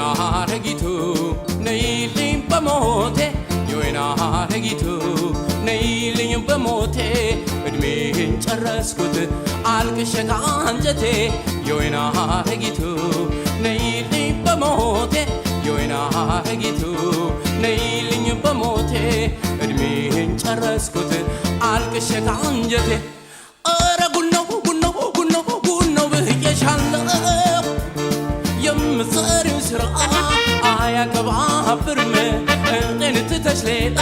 የወይና ሐረጊቱ ነይልኝ በሞቴ የወይና ሐረጊቱ ነይልኝ በሞቴ እድሜን ጨረስኩት አልቅሼ ከአንጀቴ የወይና ሐረጊቱ ነይልኝ በሞቴ የወይና ሐረጊቱ ነይልኝ በሞቴ እድሜን ጨረስኩት አልቅሼ ከአንጀቴ ኧረ ጉነው ጉነው ጉነው ጉነው ብዬሻለሁ የምትሰሪው ስራ አያቀባብርም እኔን ትተሽ ሌላ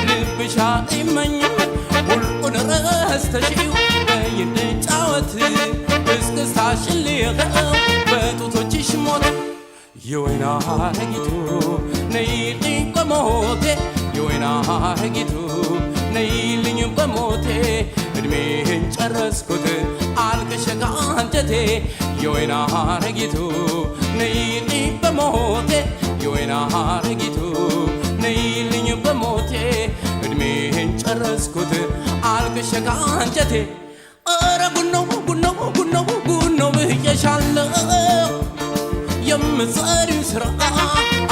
ልብሽ አይመኝም ሁሉን ረስተሽው በይ እንጫወት እስክስታሽን ልየው በጡቶችሽ ሞት የወይና ሐረጊቱ ነይልኝ በሞቴ የወይና ሐረጊቱ ነይልኝ በሞቴ እድሜን ጨረስኩት አልቅሼ ከአንጀቴ የወይና ሐረጊቱ ነይልኝ በሞቴ የወይና ሐረጊቱ ነይልኝ በሞቴ እድሜን ጨረስኩት አልቅሼ ከአንጀቴ ኧረ ጉነው ጉነው ጉነው ጉነው ብዬሻለሁ የምትሰሪው ስራ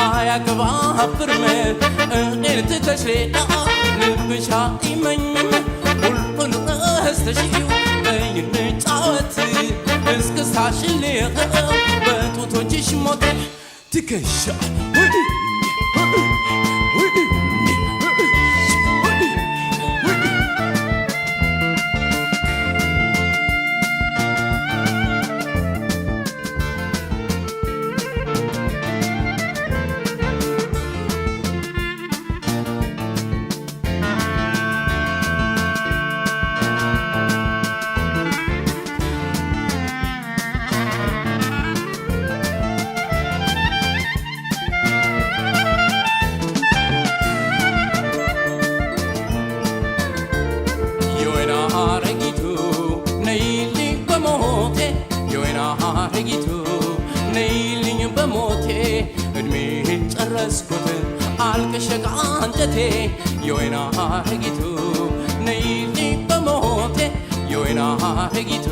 አያቀባብርም እኔን ትተሽ ሌላ ልብሽ አይመኝም ሁሉን ረስተሽው በይ እንጫወት እስክስታሽን ልየው በጡቶችሽ ሞት ትከሻ ሐረጊቱ ነይልኝ በሞቴ እድሜን ጨረስኩት አልቅሼ ከአንጀቴ የወይና ሐረጊቱ ነይልኝ በሞቴ የወይና ሐረጊቱ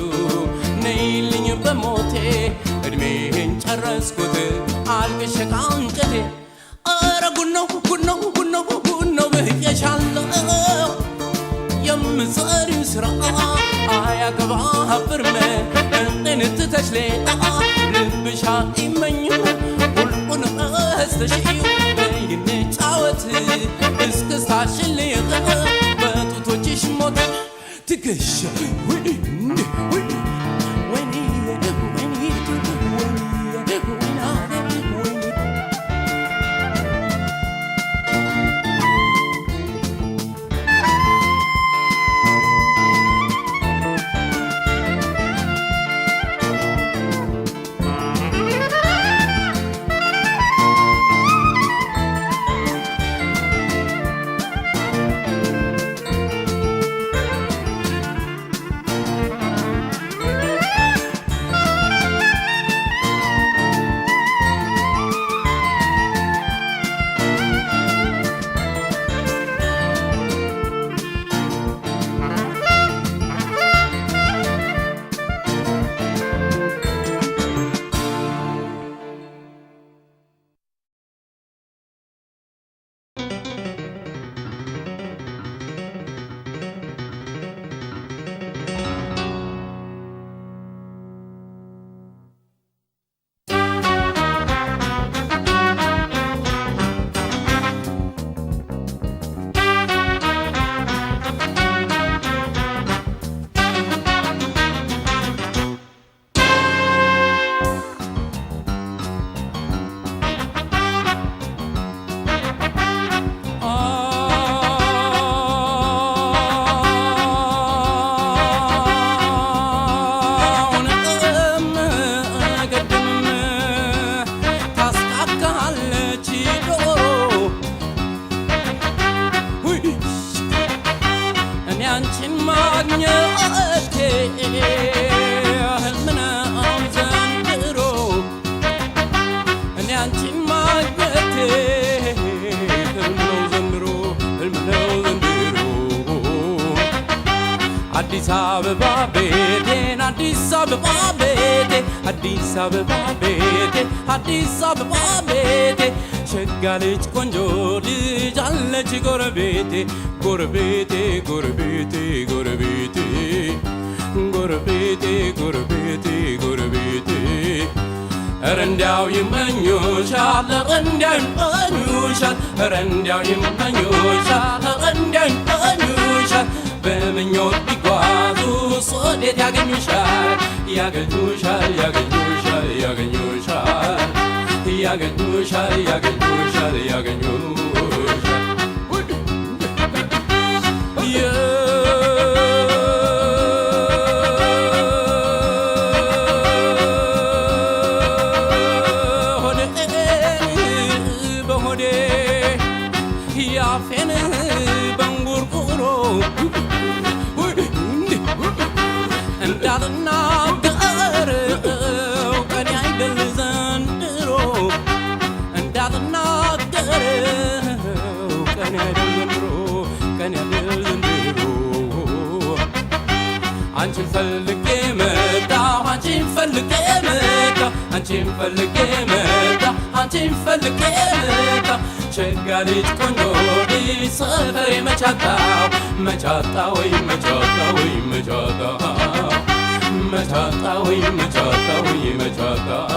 ነይልኝ በሞቴ እድሜን ጨረስኩት አልቅሼ ከአንጀቴ ኧረ ጉነው ጉነው ጉነው ጉነው ብዬሻለሁ የምትሰሪው ስራ አያቀባብርም እኔን ትተሽ ሌላ ልብሽ አይመኝም ሁሉን ረስተሽው በይ እንጫወት እስክስታሽን ልየው በጡቶችሽ ሞት ትከሻ Addis Ababa beden Addis Ababa beden ቤቴ አዲስ አበባ ቤቴ አዲስ አበባ ቤቴ ሸጋ ልጅ ቆንጆ ልጅ አለች ጎረቤቴ ጎረቤቴ ጎረቤቴ ጎረቤቴ ጎረቤቴ ጎረቤቴ ጎረቤቴ ኧረ እንዲያው ይመኙሻል ኧረ እንዲያው ይመኙሻል ኧረ እንዲያው ይመኙሻል ኧረ እንዲያው ይመኙሻል በምኞት ቢጓዙ ወዴት ያገኙሻል ያገኙሻል ያገኙሻል ያገኙሻል ያገኙሻል ያገኙሻል ያገኙሻል ያፌን በንጉርጉሮ እንዳልናገረው ቀን አይደል ዘንድሮ እንዳልናገረው ቀን አይደል ዘንድሮ ቀን አይደል ዘንድሮ አንቺን ፈልጌ መጣሁ አንቺን ፈልጌ መጣሁ አንቺን ፈልጌ መጣሁ አንቺን ፈልጌ መጣሁ ሸጋ ልጅ ቆንጆ ልጅ ሰፈሬ መቻጣው መቻጣው መቻጣው መቻጣው መቻጣው መቻጣው መቻጣው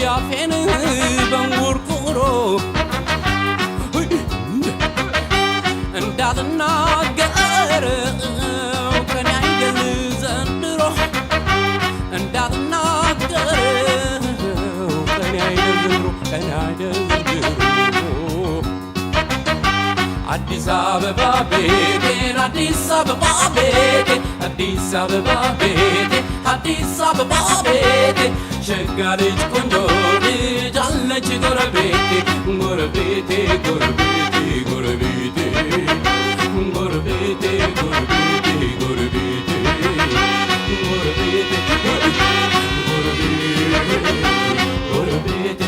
ያፌን በንጉርጉሮ እንዳልናገረው ቀን አይደል ዘንድሮ እንዳልናገረው ቀን አይደል ዘንድሮ ቀን አይደል ዘንድሮ አዲስ አበባ ቤቴን አዲስ አበባ ቤቴ አዲስ አበባ ቤቴ አዲስ አበባ ቤቴ ሸጋ ልጅ ቆንጆ ልጅ አለች ጎረቤቴ ጎረቤቴ ጎረቤቴ ጎረቤቴ ጎረቤቴ ጎረቤቴ ጎረቤቴ ጎረቤቴ ጎረቤቴ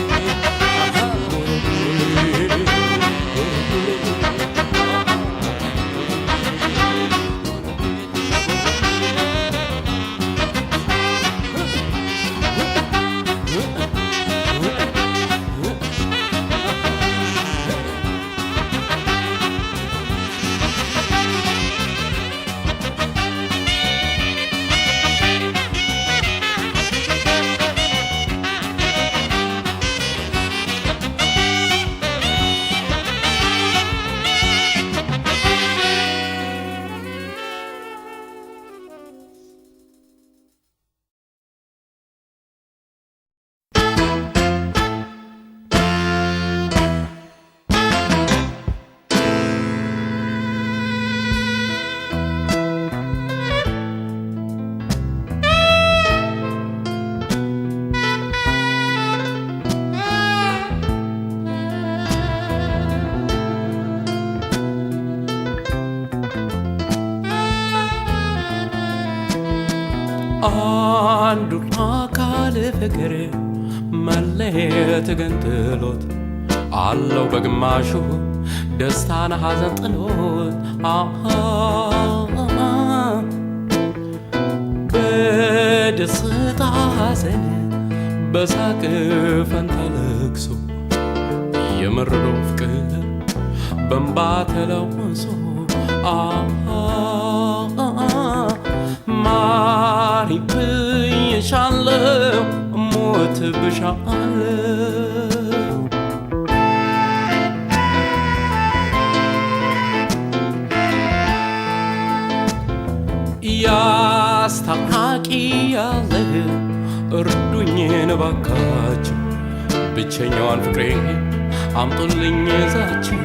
አንዱ አካል ፍቅር መለየት ገንጥሎት አለው በግማሹ ደስታን ሐዘን ጥሎት በደስታ ሐዘን በሳቅ ፈንታ ለቅሶ የመረዶ ፍቅር በእንባ ተለውሶ ማሪ ብዬሻለው ሞት ብሻለሁ ያስታራቂ ያለህ እርዱኝ እባካችሁ ብቸኛዋን ፍቅሬ አምጡልኝ ይዛችሁ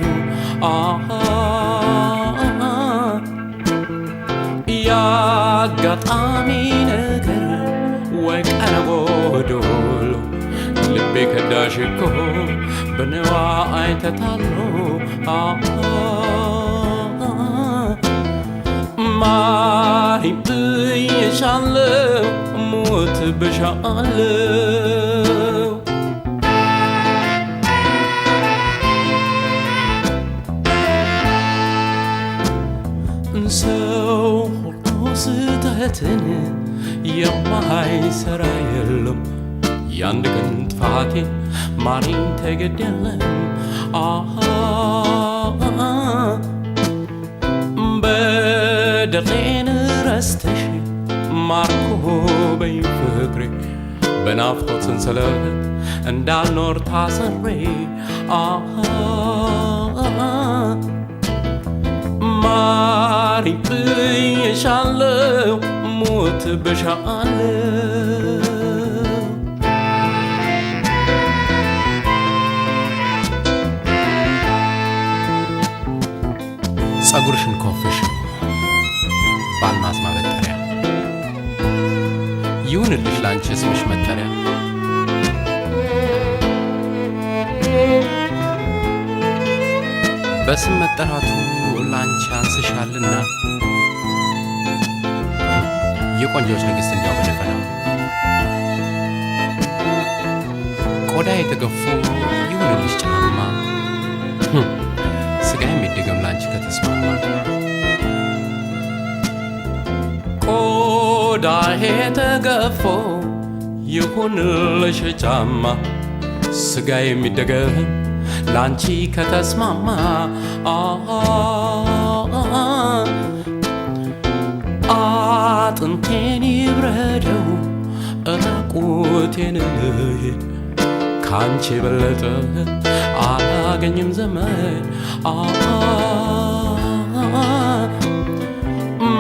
ያጋጣሚ ነገር ወይ ቀረቦ ዶሎ ልቤ ከዳሽ እኮ በነዋ አይተታሎ ማሪም ብዬሻለሁ ሞት ብሻለሁ ሰው ሁሉ ስህተትን የማይሰራ የለም ያንድ ቀን ጥፋቴ ማሪኝ ተገድ የለም በደሌን ረስተሽ ማርኮ በይ ፍቅሬ በናፍቆት ሰንሰለት እንዳልኖር ታስሬ ማሪኝ ብዬሻለሁ ሞት ብሻለሁ ጸጉርሽን ኮፍሽ ባልማዝ ማበጠሪያ ይሁንልሽ ላንቺ ስምሽ መጠሪያ በስም መጠራቱ ላንቺ አንስሻልና የቆንጆች ንግሥት እንዲያው በደፈናው ቆዳ የተገፉ ይሁንልሽ ጫማ ስጋ የሚደገም ላንቺ ከተስማማ ቆዳ የተገፎ ይሁንልሽ ጫማ ስጋ የሚደገም ላንቺ ከተስማማ አጥንቴን ይብረደው ራቁቴን ልሂድ ካንቺ የበለጠ አላገኝም ዘመን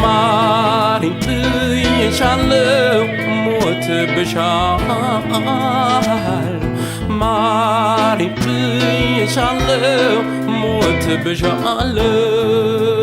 ማሪኝ ብዬሻለሁ ሞት ብሻለሁ ማሪኝ ብዬሻለሁ ሞት ብሻለሁ